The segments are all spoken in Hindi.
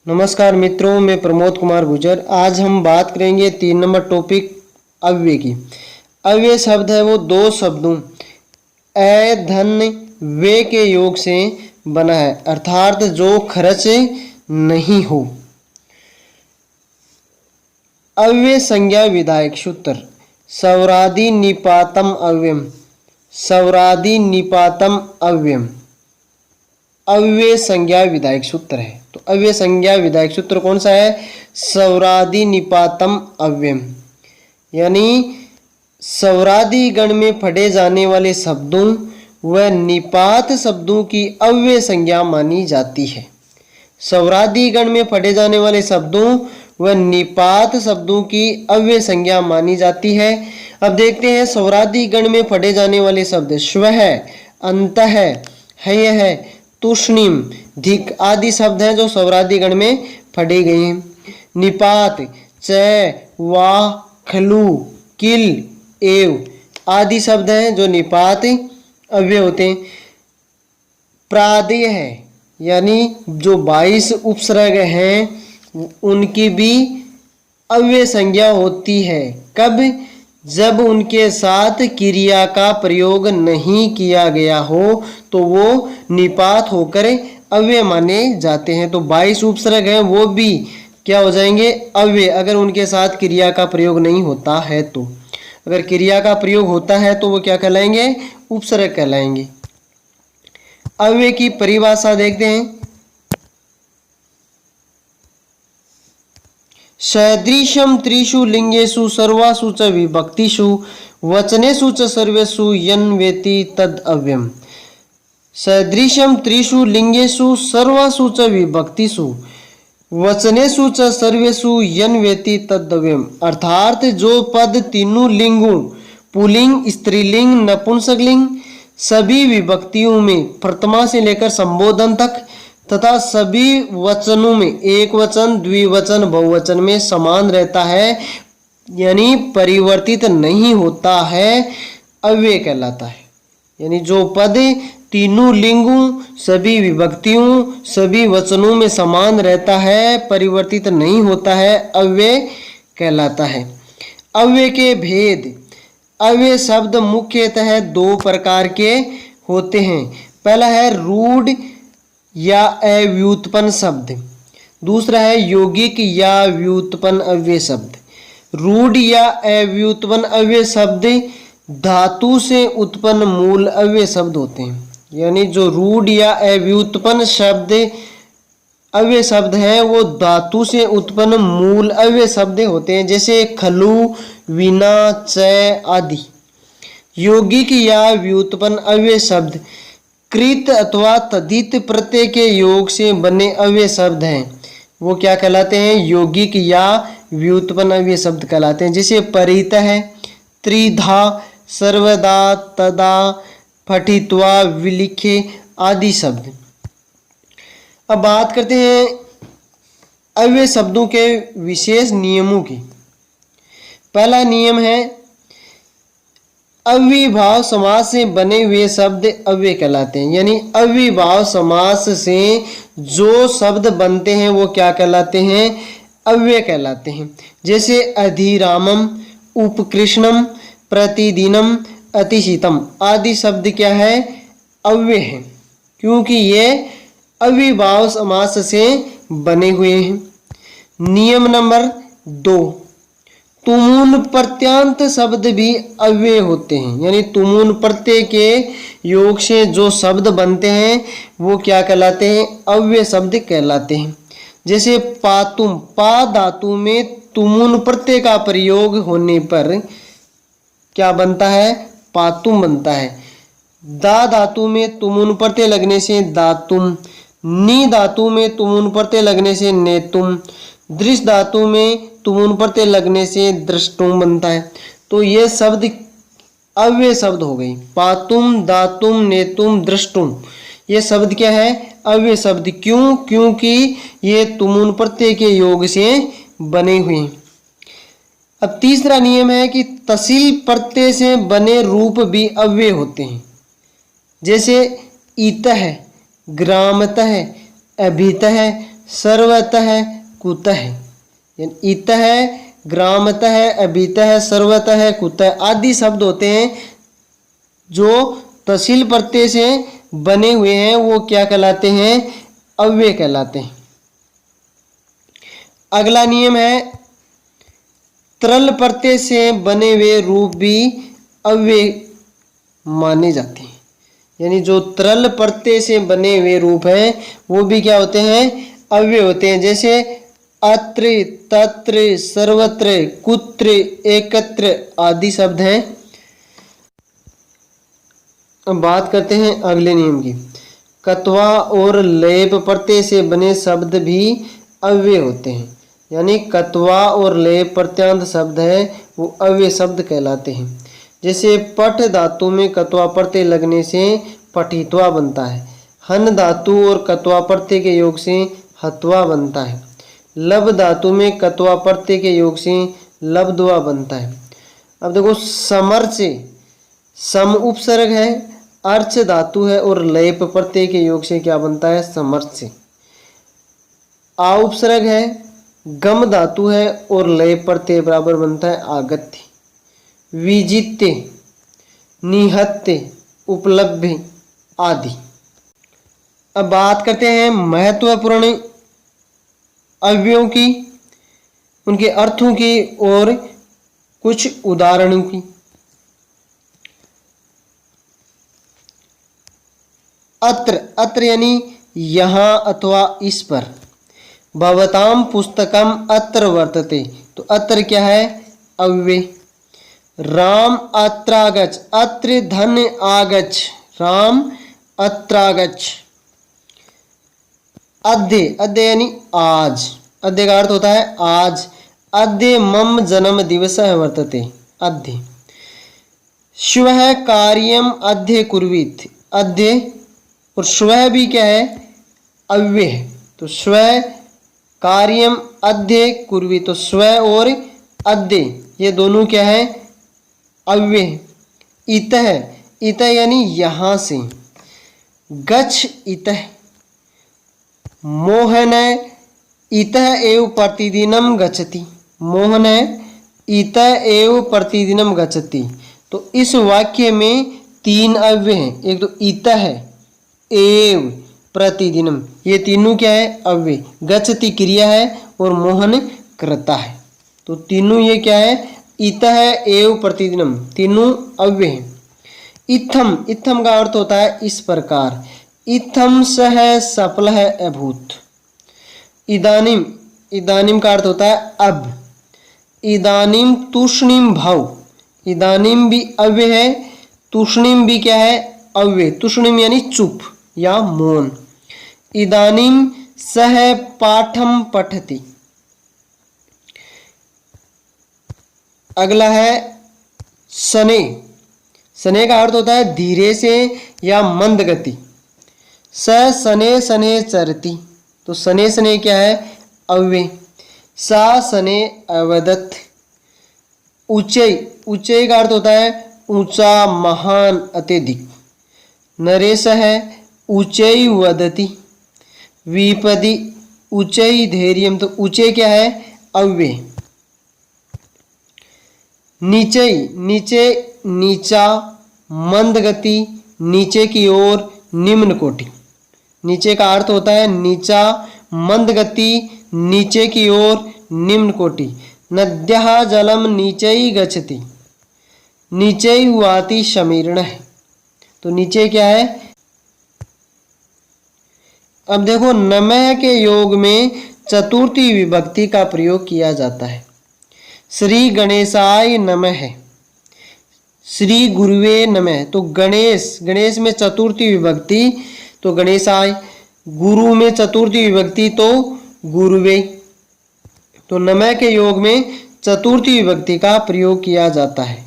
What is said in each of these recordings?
नमस्कार मित्रों, मैं प्रमोद कुमार गुजर। आज हम बात करेंगे 3 नंबर टॉपिक अव्यय की। अव्यय शब्द है वो दो शब्दों ए धन वे के योग से बना है, अर्थात जो खर्च नहीं हो। अव्यय संज्ञा विधायक सूत्र सौरादि निपातम अव्ययम, सौरादि निपातम अव्ययम अव्यय संज्ञा विधायक सूत्र है। तो अव्यय संज्ञा विधायक सूत्र कौन सा है? सौरादि निपातम अव्ययम, यानी सौरादि गण में पढ़े जाने वाले शब्दों व निपात शब्दों की अव्यय संज्ञा मानी जाती है। सौरादि गण में पढ़े जाने वाले शब्दों व निपात शब्दों की अव्यय संज्ञा मानी जाती है। अब देखते हैं सौरादि गण में पढ़े जाने वाले शब्द स्वः, अंतः, हयः, तूष्णीम, धिक आदि शब्द हैं जो सौरादि गण में पढ़े गए हैं। निपात च, वाह, खलु, किल, एव आदि शब्द हैं जो निपात अव्यय होते हैं। प्रादेय है, यानी जो 22 उपसर्ग हैं उनकी भी अव्यय संज्ञा होती है। कब? जब उनके साथ क्रिया का प्रयोग नहीं किया गया हो तो वो निपात होकर अव्यय माने जाते हैं। तो 22 उपसर्ग हैं वो भी क्या हो जाएंगे? अव्यय, अगर उनके साथ क्रिया का प्रयोग नहीं होता है तो। अगर क्रिया का प्रयोग होता है तो वो क्या कहलाएंगे? उपसर्ग कहलाएंगे। अव्यय की परिभाषा देखते हैं। सदृशम त्रिषु लिंगेषु सर्वासु च विभक्तिषु वचनेषु च सर्वेषु यन्वेति तद अव्ययम्। सदृशम त्रिषु लिंगेषु सर्वासु च विभक्तिषु वचनेषु च सर्वेषु यन्वेति तद अव्ययम्, अर्थात जो पद तीनों लिंगों पुल्लिंग, स्त्रीलिंग, नपुंसकलिंग सभी विभक्तियों में प्रथमा से लेकर संबोधन तक तथा सभी वचनों में एक वचन, द्विवचन, बहुवचन में समान रहता है, यानी परिवर्तित नहीं होता है, अव्यय कहलाता है। यानी जो पद तीनों लिंगों, सभी विभक्तियों, सभी वचनों में समान रहता है, परिवर्तित नहीं होता है, अव्यय कहलाता है। अव्यय के भेद। अव्यय शब्द मुख्यतः 2 प्रकार के होते हैं। पहला है रूढ़ या अव्युत्पन्न शब्द, दूसरा है यौगिक या व्युत्पन्न अव्यय शब्द। रूढ़ या अव्युत्पन्न अव्यय शब्द धातु से उत्पन्न मूल अव्यय शब्द होते हैं। यानी जो रूढ़ या अव्युत्पन्न शब्द अव्यय शब्द हैं वो धातु से उत्पन्न मूल अव्यय शब्द होते हैं, जैसे खलु, विना, च आदि। यौगिक या व्युत्पन्न अव्यय शब्द कृत अथवा तद्धित प्रत्यय के योग से बने अव्यय शब्द हैं, वो क्या कहलाते हैं? यौगिक या व्युत्पन्न अव्यय शब्द कहलाते हैं। जैसे परितः, त्रिधा, सर्वदा, तदा, पठित्वा, विलिखे आदि शब्द। अब बात करते हैं अव्यय शब्दों के विशेष नियमों की। पहला नियम है अव्ययीभाव समास से बने हुए शब्द अव्यय कहलाते हैं। यानी अव्ययीभाव समास से जो शब्द बनते हैं वो क्या कहलाते हैं? अव्यय कहलाते हैं। जैसे अधिरामम, उपकृष्णम, प्रतिदिनम, अतिशीतम आदि शब्द क्या है? अव्यय है, क्योंकि ये अव्ययीभाव समास से बने हुए हैं। नियम नंबर 2, तुमुन प्रत्यांत शब्द भी अव्यय होते हैं। यानी तुमुन प्रत्यय के योग से जो शब्द बनते हैं वो क्या कहलाते हैं? अव्यय शब्द कहलाते हैं। जैसे पातुम, पा धातु में तुमुन प्रत्यय का प्रयोग होने पर क्या बनता है? पातुम बनता है। दा धातु में तुमुन प्रत्यय लगने से दातुम, नी धातु में तुमुन प्रत्यय लगने से नेतुम, दृश धातु में तुमुन प्रत्यय लगने से दृष्टुम बनता है। तो ये शब्द अव्यय शब्द हो गई। पातुम, दातुम, नेतुम, दृष्टुम ये शब्द क्या है? अव्यय शब्द। क्यों? क्योंकि ये तुमुन प्रत्यय के योग से बने हुए हैं। अब तीसरा नियम है कि तसील प्रत्यय से बने रूप भी अव्यय होते हैं। जैसे ईतः, ग्रामतः, अभितः, सर्वतः कुतः, यानी इतः, ग्रामतः, अभितः, सर्वतः, कुतः आदि शब्द होते हैं जो तहसील प्रत्यय से बने हुए हैं, वो क्या कहलाते हैं? अव्यय कहलाते हैं। अगला नियम है त्रल प्रत्यय से बने हुए रूप भी अव्यय माने जाते हैं, यानी जो त्रल प्रत्यय से बने हुए रूप हैं वो भी क्या होते हैं? अव्यय होते हैं। जैसे अत्र, तत्र, सर्वत्र, कुत्र, एकत्र आदि शब्द हैं। अब बात करते हैं अगले नियम की। कत्वा और लेप प्रत्यय से बने शब्द भी अव्यय होते हैं, यानी कत्वा और लेप प्रत्यांत शब्द है वो अव्यय शब्द कहलाते हैं। जैसे पठ धातु में कत्वा प्रत्यय लगने से पठित्वा बनता है, हन धातु और कत्वा प्रत्यय के योग से हत्वा बनता है, लब धातु में कत्वा प्रत्यय के योग से लब्ध्वा बनता है। अब देखो समर से सम उपसर्ग है, अर्च धातु है और लेप प्रत्यय के योग से क्या बनता है? समर्थ से। आ उपसर्ग है, गम धातु है और लेप प्रत्यय बराबर बनता है आगत्य। विजित्य, निहत्य, उपलब्ध आदि। अब बात करते हैं महत्वपूर्ण अव्ययों की, उनके अर्थों की और कुछ उदाहरणों की। अत्र, अत्र यानी यहाँ अथवा इस पर। भवताम पुस्तकम अत्र वर्तते, तो अत्र क्या है? अव्यय। राम अत्रागच्छ, अत्र धन आगच्छ, राम अत्रागच्छ। अद्य, अद्य यानी आज, अद्य का अर्थ होता है आज। अद्य मम जन्म दिवसः वर्तते, अद्य। श्वः कार्यम अद्य कुर्वीत, अद्य और श्वः भी क्या है? अव्यय है, तो श्वः कार्यम अद्य कुर्वीत, तो श्वः और अद्य ये दोनों क्या है? अव्यय। इतः, इतः यानी यहाँ से। गच्छ इतः, मोहन इतः एव प्रतिदिनम गच्छति, मोहन इतः एव प्रतिदिनम गच्छति। तो इस वाक्य में तीन अव्यय हैं, एक तो इतः है, एव, प्रतिदिनम, ये तीनों क्या है? अव्यय। गच्छति क्रिया है और मोहन कर्ता है, तो तीनों ये क्या है? इतः एव प्रतिदिनम, तीनों अव्यय हैं। इत्थम, इत्थम का अर्थ होता है इस प्रकार। इत्थम सह सफलः अभूत। इदानीम, इदानीम का अर्थ होता है अब। इदानीम तूष्णीम भव, इदानीम भी अव्यय है, तूष्णीम भी क्या है? अव्यय। तूष्णीम यानी चुप या मौन। इदानीम सह पाठम पठति। अगला है शनै, शनै का अर्थ होता है धीरे से या मंद गति। स शनै शनै चरति, तो शनै शनै क्या है? अव्यय। सा शनै अवदत्। ऊंचाई, ऊंचाई का अर्थ होता है ऊंचा, महान, अत्यधिक। नरेश है ऊंचाई वदति। विपदी ऊंचाई धैर्यम, तो ऊंचाई क्या है? अव्यय। नीचे, नीचे नीचा, मंद गति, नीचे की ओर, निम्न कोटि। नीचे का अर्थ होता है नीचा, मंद गति, नीचे की ओर, निम्न कोटि। नद्यः जलम नीचै गच्छति, नीचे वाति समीर्ण है, तो नीचे क्या है? अब देखो नमः के योग में चतुर्थी विभक्ति का प्रयोग किया जाता है। श्री गणेशाय नमः है, श्री गुरुवे नमः, तो गणेश, गणेश में चतुर्थी विभक्ति तो गणेशाय, गुरु में चतुर्थी विभक्ति तो गुरुवे, तो नमः के योग में चतुर्थी विभक्ति का प्रयोग किया जाता है।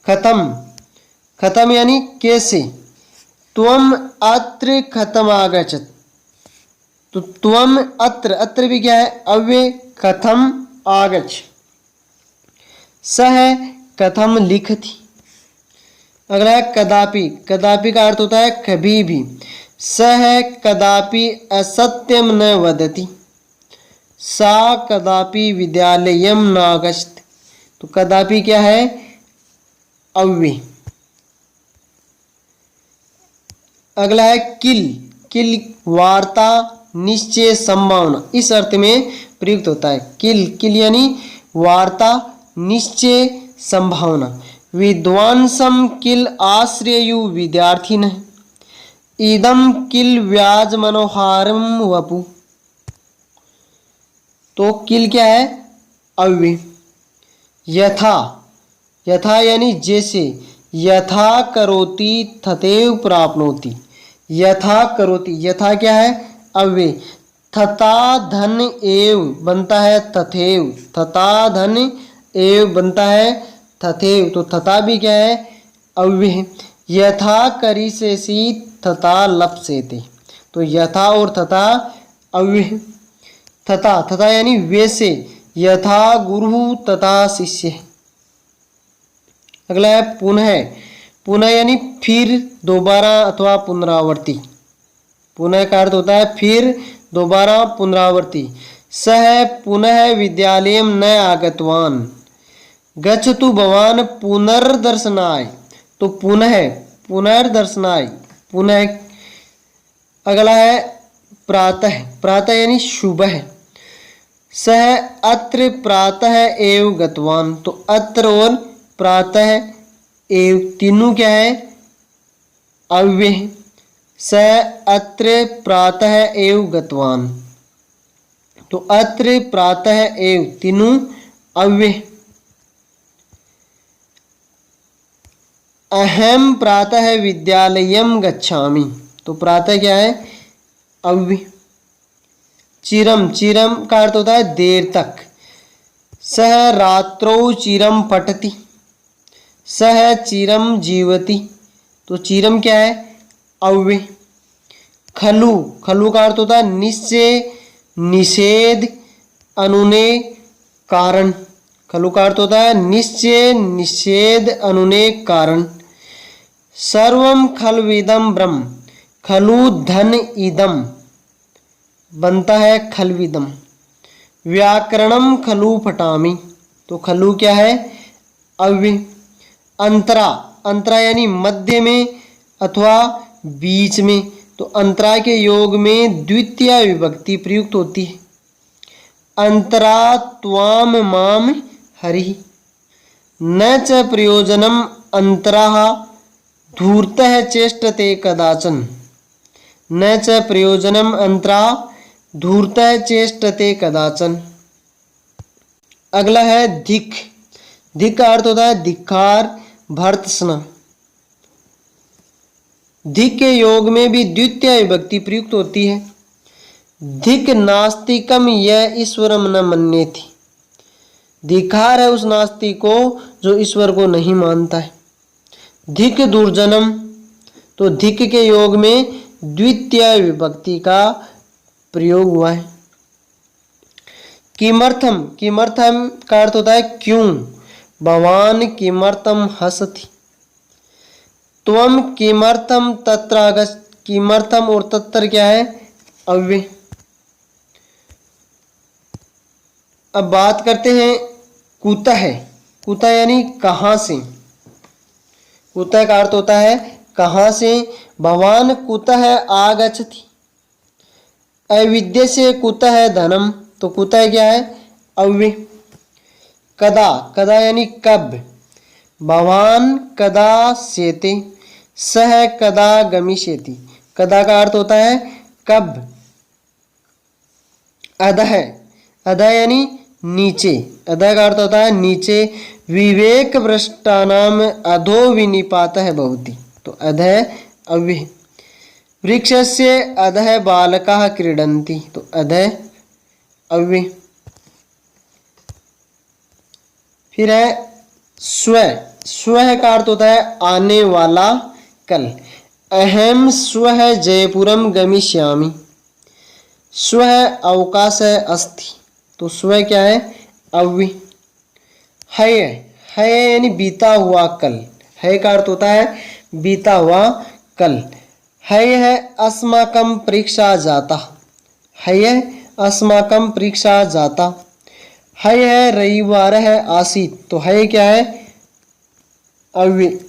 खत्म, खत्म यानी कैसे? त्वम अत्र खत्म आगच्छत, तो त्वम अत्र, अत्र भी क्या है? अव्यय। कथम आगच्छ। सह कथम लिखति। अगला है कदापि, कदापि का अर्थ होता है कभी भी। सह कदापि असत्यम न वदति, सा कदापि विद्यालयम नागच्छति। तो कदापि क्या है? अव्यय। अगला है किल। किल वार्ता, निश्चय, संभावना, इस अर्थ में प्रयुक्त होता है। किल, किल यानी वार्ता, निश्चय, संभावना। विद्वांसम किल आश्रयु विद्यार्थिनः इदम किल व्याज मनोहारम वपु। तो किल क्या है? अव्यय। यथा, यथा यानी जैसे, यथा करोति तथैव प्राप्नोति। यथा करोति, यथा क्या है? अव्यय। तथा धन एव बनता है तथैव, तथा धन एव बनता है तथैव। तो तथा भी क्या है? अव्यय। यथा करिष्यसि तथा लप्स्यते। तो यथा और तथा अव्यय। तथा, तथा यानी वैसे, यथा गुरु तथा शिष्य। अगला है पुनः। पुनः यानी फिर, दोबारा अथवा पुनरावर्ती। पुनः का अर्थ होता है फिर, दोबारा, पुनरावर्ती। सः पुनः विद्यालयं न आगतवान् गच्छतु भवान् पुनर्दर्शनाय। तो पुनः, पुनर्दर्शनाय, पुनः। अगला है प्रातः। प्रातः यानी सुबह। सः अत्र प्रातः एव गतवान्। तो अत्र और प्रातः एव तीनों क्या है? अव्यय। सः अत्र प्रातः एव गतवान्। तो अत्र, प्रातः, एव तीनों अव्यय। अहम प्रातः विद्यालयम गच्छामि। तो प्रातः क्या है? अव्यय। चिरम, चिरम का अर्थ होता है देर तक। सः रात्रौ चिरम पठति। सः चिरम जीवति। तो चिरम क्या है? अव्यय। खलु, खलु का अर्थ होता है निश्चय, निषेध, अनुनय, कारण। खलु का अर्थ होता है निश्चय, निषेध, अनुनय, कारण। सर्वम खल्विदम ब्रह्म। खलु धन इदम बनता है खल्विदम। व्याकरणम खलु पठामि। तो खलु क्या है? अव्यय। अंतरा, अंतरा यानी मध्य में अथवा बीच में। तो अंतरा के योग में द्वितीय विभक्ति प्रयुक्त होती है। अंतरा त्वाम माम हरि। न च प्रयोजनम अंतराः धूर्तः चेष्टते कदाचन। न च प्रयोजनम अंतरा धूर्तः चेष्टते कदाचन। अगला है धिक्। धिक् का अर्थ होता है धिक्कार, भर्त्सना। धिक् के योग में भी द्वितीय विभक्ति प्रयुक्त होती है। धिक् नास्तिकम यह ईश्वरम न मन्येति। धिक्कार है उस नास्तिक को जो ईश्वर को नहीं मानता है। धिक् दुर्जनम। तो धिक् के योग में द्वितीय विभक्ति का प्रयोग हुआ है। किमर्थम, किमर्थम का अर्थ होता है क्यों। भवान किमर्थम हसति। त्वम किमर्थम तत्र आगच्छ। किमर्थम और तत्र क्या है? अव्यय। अब बात करते हैं कुतः। कुतः यानी कहाँ से। कुतः का अर्थ होता है कहाँ से। भवान कुतः आगच्छति। अविद्या से कुतः धनम। तो कुतः क्या है? अव्यय। कदा, कदा यानी कब। भवान कदा सेते। सह कदा गमिष्यति। कदा का अर्थ होता है कब। अधः, अधः यानी नीचे। अधः का अर्थ होता है नीचे। विवेक भ्रष्टानाम अधो विनिपातः भवति। तो अधः अव्यय। वृक्षस्य अधः बालकाः क्रीडन्ति। तो अधः अव्यय। फिर है स्व। स्व का अर्थ होता है आने वाला, कल। अहम स्व जयपुरम गमिष्यामि। स्व अवकाश अस्ति। तो स्व क्या है? अव्यय। है, है यानी बीता हुआ कल। है का अर्थ होता है बीता हुआ कल। है अस्माकं परीक्षा जाता। है अस्माकं परीक्षा जाता। है रविवार है आसीत, तो है क्या है अव्यय।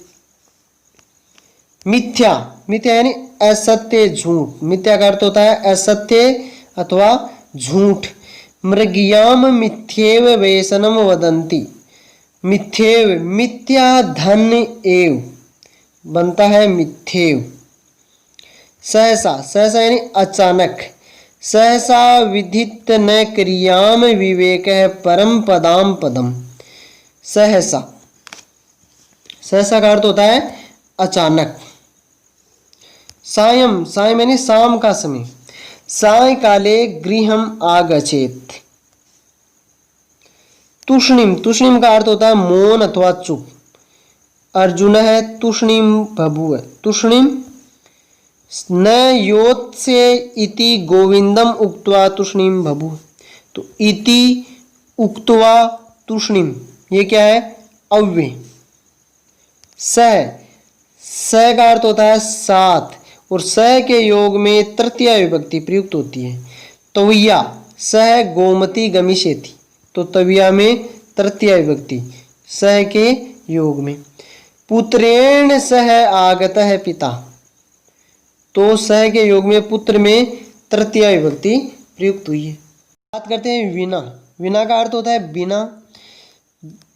मिथ्या, मिथ्या यानी असत्य झूठ, मिथ्या का अर्थ होता है असत्य अथवा झूठ। मृगयाम मिथ्येव व्यसनम वदंती, मिथ्येव मिथ्या धन एव बनता है मिथ्येव। सहसा, सहसा यानी अचानक। सहसा विदित न क्रियाम विवेक परम पदाम पदम। सहसा, सहसा का अर्थ होता है अचानक। सायं, सायं यानी शाम का समय। सायकाले गृहम आगछेत। तूष्णीम, तूष्णीम का अर्थ होता है मौन अथवा चुप। अर्जुन है तूष्णीम बभूव, तूष्णीम न योत्स्य इति गोविंदम उक्त्वा तूष्णीम बभूव। तो इति उक्त्वा तूष्णीम ये क्या है अव्यय। सह, सह का अर्थ होता है साथ, और सह के योग में तृतीया विभक्ति प्रयुक्त होती है। तविया, सह गोमती गमिष्यति, तो तविया में तृतीया विभक्ति सह के योग में। पुत्रेण सह आगतः पिता, तो सह के योग में पुत्र में तृतीया विभक्ति प्रयुक्त हुई है। बात करते हैं विना। विना का अर्थ होता है बिना।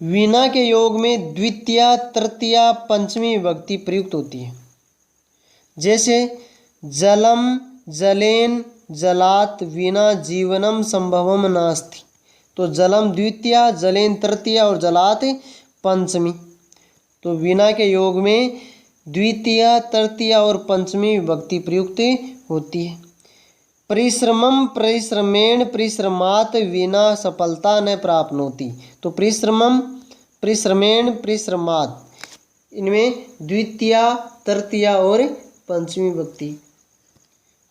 विना के योग में द्वितीया तृतीया पंचमी विभक्ति प्रयुक्त होती है। जैसे जलम जलेन जलात विना जीवनम संभवम नास्ति, तो जलम द्वितीया, जलेन तृतीया और जलात पंचमी। तो विना के योग में द्वितीया तृतीया और पंचमी विभक्ति प्रयुक्त होती है। परिश्रमम परिश्रमेण परिश्रमात विना सफलता न प्राप्नोति, तो परिश्रमम परिश्रमेण परिश्रमात इनमें द्वितीया तृतीया और पंचमी विभक्ति।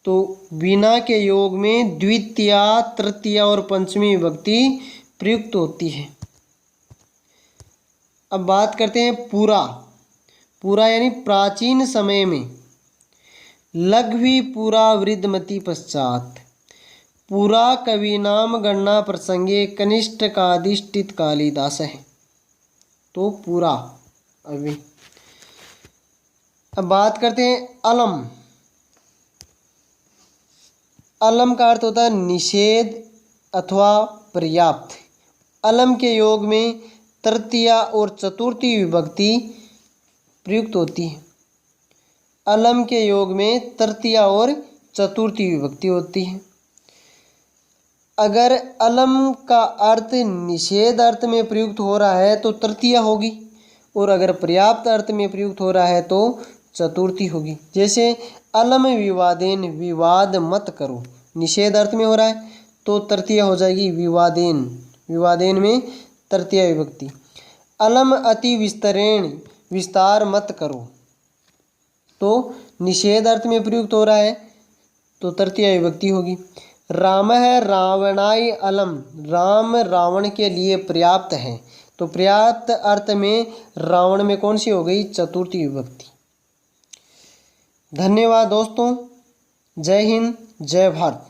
तो बिना के योग में द्वितीया तृतीया और पंचमी विभक्ति प्रयुक्त होती है। अब बात करते हैं पूरा। पूरा यानी प्राचीन समय में। लघ्वी पुरा वृद्धमति पश्चात। पुरा कवि नाम गणना प्रसंगे कनिष्ठकाधिष्ठित कालिदास है, तो पूरा अभी। अब बात करते हैं अलम। अलम का अर्थ होता है निषेध अथवा पर्याप्त। अलम के योग में तृतीया और चतुर्थी विभक्ति प्रयुक्त होती है। अलम के योग में तृतीया और चतुर्थी विभक्ति होती है। अगर अलम का अर्थ निषेध अर्थ में प्रयुक्त हो रहा है तो तृतीया होगी, और अगर पर्याप्त अर्थ में प्रयुक्त हो रहा है तो चतुर्थी होगी। जैसे अलम विवादेन, विवाद मत करो, निषेध अर्थ में हो रहा है तो तृतीया हो जाएगी विवादेन, विवादेन में तृतीया विभक्ति। अलम अति विस्तरेण, विस्तार मत करो, तो निषेध अर्थ में प्रयुक्त हो रहा है तो तृतीया विभक्ति होगी। राम है रावणाय अलम, राम रावण के लिए पर्याप्त है, तो पर्याप्त अर्थ में रावण में कौन सी हो गई चतुर्थी विभक्ति। धन्यवाद दोस्तों, जय हिंद जय भारत।